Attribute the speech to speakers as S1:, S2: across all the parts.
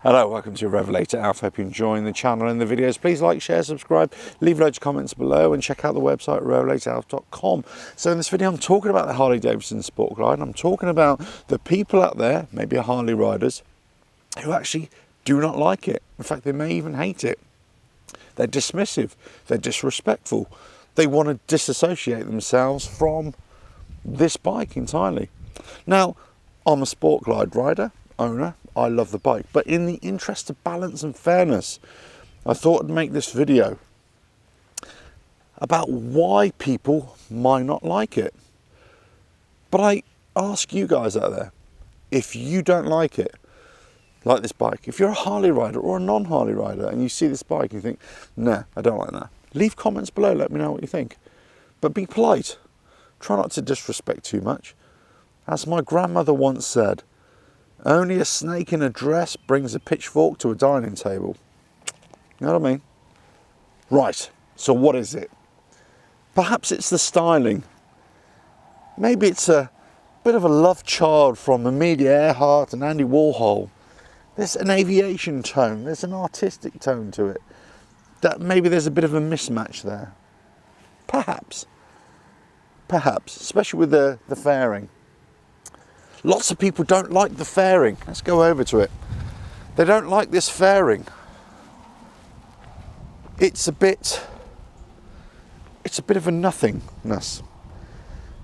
S1: Hello, welcome to RevelatorAlf. Hope you're enjoying the channel and the videos. Please like, share, subscribe, leave loads of comments below and check out the website RevelatorAlf.com. So in this video I'm talking about the Harley Davidson Sport Glide. I'm talking about the people out there, maybe Harley riders, who actually do not like it. In fact, they may even hate it. They're dismissive, they're disrespectful. They want to disassociate themselves from this bike entirely. Now, I'm a Sport Glide rider, owner. I love the bike, but in the interest of balance and fairness, I thought I'd make this video about why people might not like it. But I ask you guys out there, if you don't like it, like this bike, if you're a Harley rider or a non-Harley rider and you see this bike and you think, nah, I don't like that, leave comments below, let me know what you think. But be polite, try not to disrespect too much. As my grandmother once said, only a snake in a dress brings a pitchfork to a dining table. You know what I mean? Right, so what is it? Perhaps it's the styling. Maybe it's a bit of a love child from Amelia Earhart and Andy Warhol. There's an aviation tone, there's an artistic tone to it. That maybe there's a bit of a mismatch there. Perhaps, especially with the fairing. Lots of people don't like the fairing. Let's go over to it. They don't like this fairing. It's a bit of a nothingness.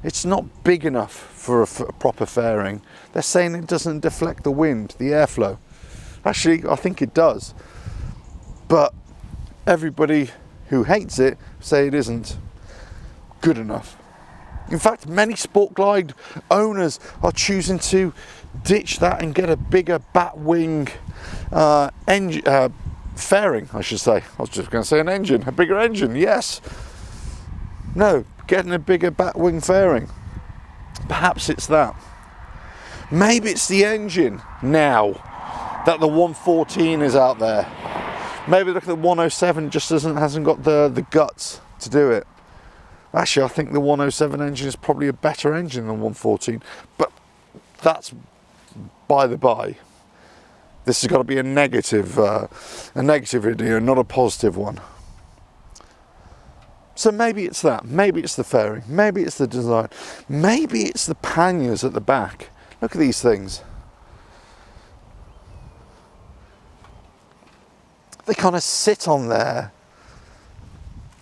S1: It's not big enough for a proper fairing. They're saying it doesn't deflect the wind, the airflow. Actually, I think it does. But everybody who hates it say it isn't good enough. In fact, many Sport Glide owners are choosing to ditch that and get a bigger batwing fairing, I should say. I was just going to say an engine, a bigger engine, yes. No, getting a bigger batwing fairing. Perhaps it's that. Maybe it's the engine now that the 114 is out there. Maybe look at the 107 just hasn't got the guts to do it. Actually, I think the 107 engine is probably a better engine than 114, but that's by the by. This has got to be a negative video, not a positive one. So maybe it's that. Maybe it's the fairing. Maybe it's the design. Maybe it's the panniers at the back. Look at these things. They kind of sit on there,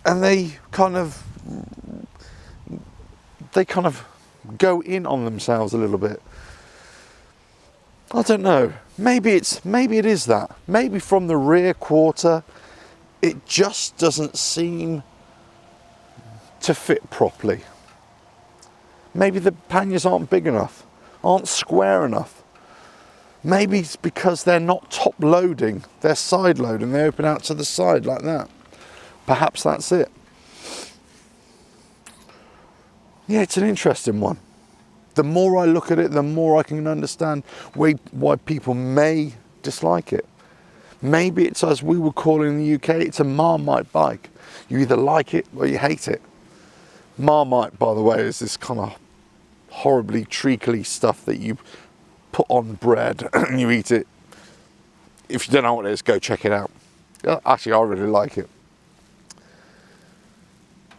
S1: and they kind of go in on themselves a little bit. I don't know. Maybe it is that. Maybe from the rear quarter, it just doesn't seem to fit properly. Maybe the panniers aren't big enough, aren't square enough. Maybe it's because they're not top loading, they're side loading, they open out to the side like that. Perhaps that's it. Yeah, it's an interesting one. The more I look at it, the more I can understand why people may dislike it. Maybe it's, as we would call it in the UK, it's a Marmite bike. You either like it or you hate it. Marmite, by the way, is this kind of horribly treacly stuff that you put on bread and you eat it. If you don't know what it is, go check it out. Actually, I really like it.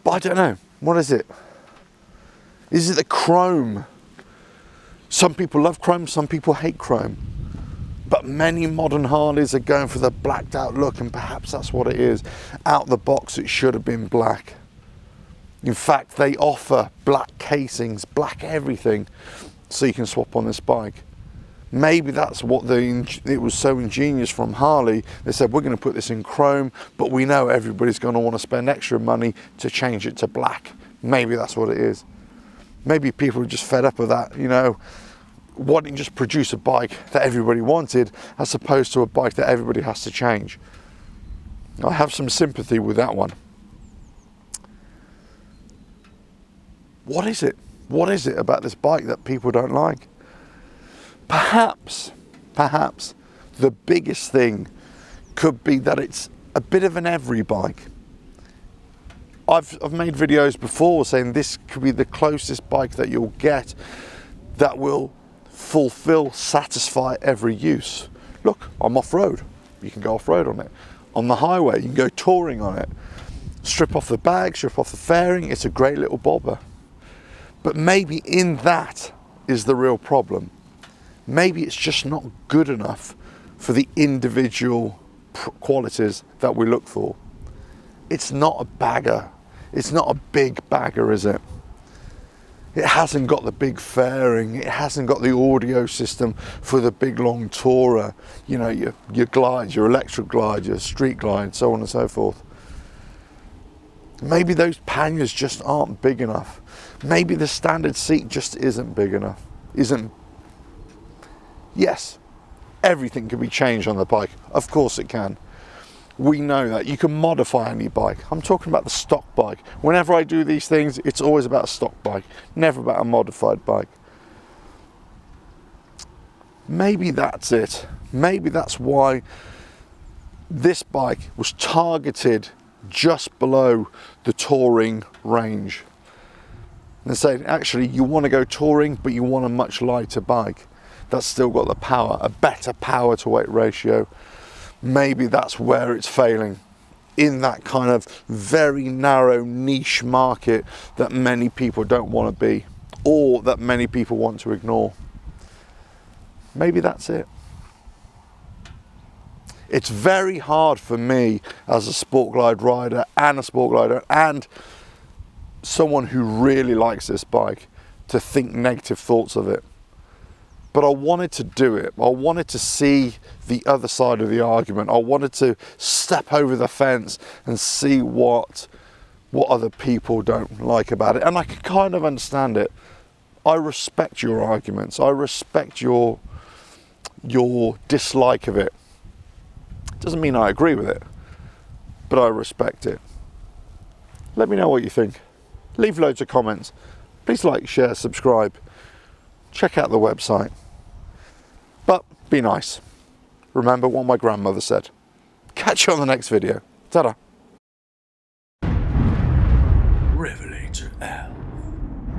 S1: But I don't know. What is it? Is it the chrome? Some people love chrome, some people hate chrome. But many modern Harleys are going for the blacked out look, and perhaps that's what it is. Out the box, it should have been black. In fact, they offer black casings, black everything, so you can swap on this bike. Maybe that's what it was so ingenious from Harley. They said, we're going to put this in chrome, but we know everybody's going to want to spend extra money to change it to black. Maybe that's what it is. Maybe people are just fed up with that, you know, wanting to just produce a bike that everybody wanted as opposed to a bike that everybody has to change. I have some sympathy with that one. What is it? What is it about this bike that people don't like? Perhaps the biggest thing could be that it's a bit of an every bike. I've made videos before saying this could be the closest bike that you'll get that will fulfill, satisfy every use. Look, I'm off-road. You can go off-road on it. On the highway, you can go touring on it. Strip off the bag, strip off the fairing. It's a great little bobber. But maybe in that is the real problem. Maybe it's just not good enough for the individual qualities that we look for. It's not a bagger. It's not a big bagger, is it? It hasn't got the big fairing. It hasn't got the audio system for the big long tourer. You know, your glides, your electric glide, your street glide, so on and so forth. Maybe those panniers just aren't big enough. Maybe the standard seat just isn't big enough. Yes, everything can be changed on the bike. Of course it can. We know that. You can modify any bike. I'm talking about the stock bike. Whenever I do these things, it's always about a stock bike, never about a modified bike. Maybe that's it. Maybe that's why this bike was targeted just below the touring range. And saying, actually, you want to go touring, but you want a much lighter bike that's still got the power, a better power to weight ratio. Maybe that's where it's failing, in that kind of very narrow niche market that many people don't want to be, or that many people want to ignore. Maybe that's it. It's very hard for me as a sport glide rider and a sport glider and someone who really likes this bike to think negative thoughts of it. But I wanted to do it. I wanted to see the other side of the argument. I wanted to step over the fence and see what other people don't like about it. And I can kind of understand it. I respect your arguments. I respect your dislike of it. Doesn't mean I agree with it, but I respect it. Let me know what you think. Leave loads of comments. Please like, share, subscribe. Check out the website. But be nice. Remember what my grandmother said. Catch you on the next video. Ta-da.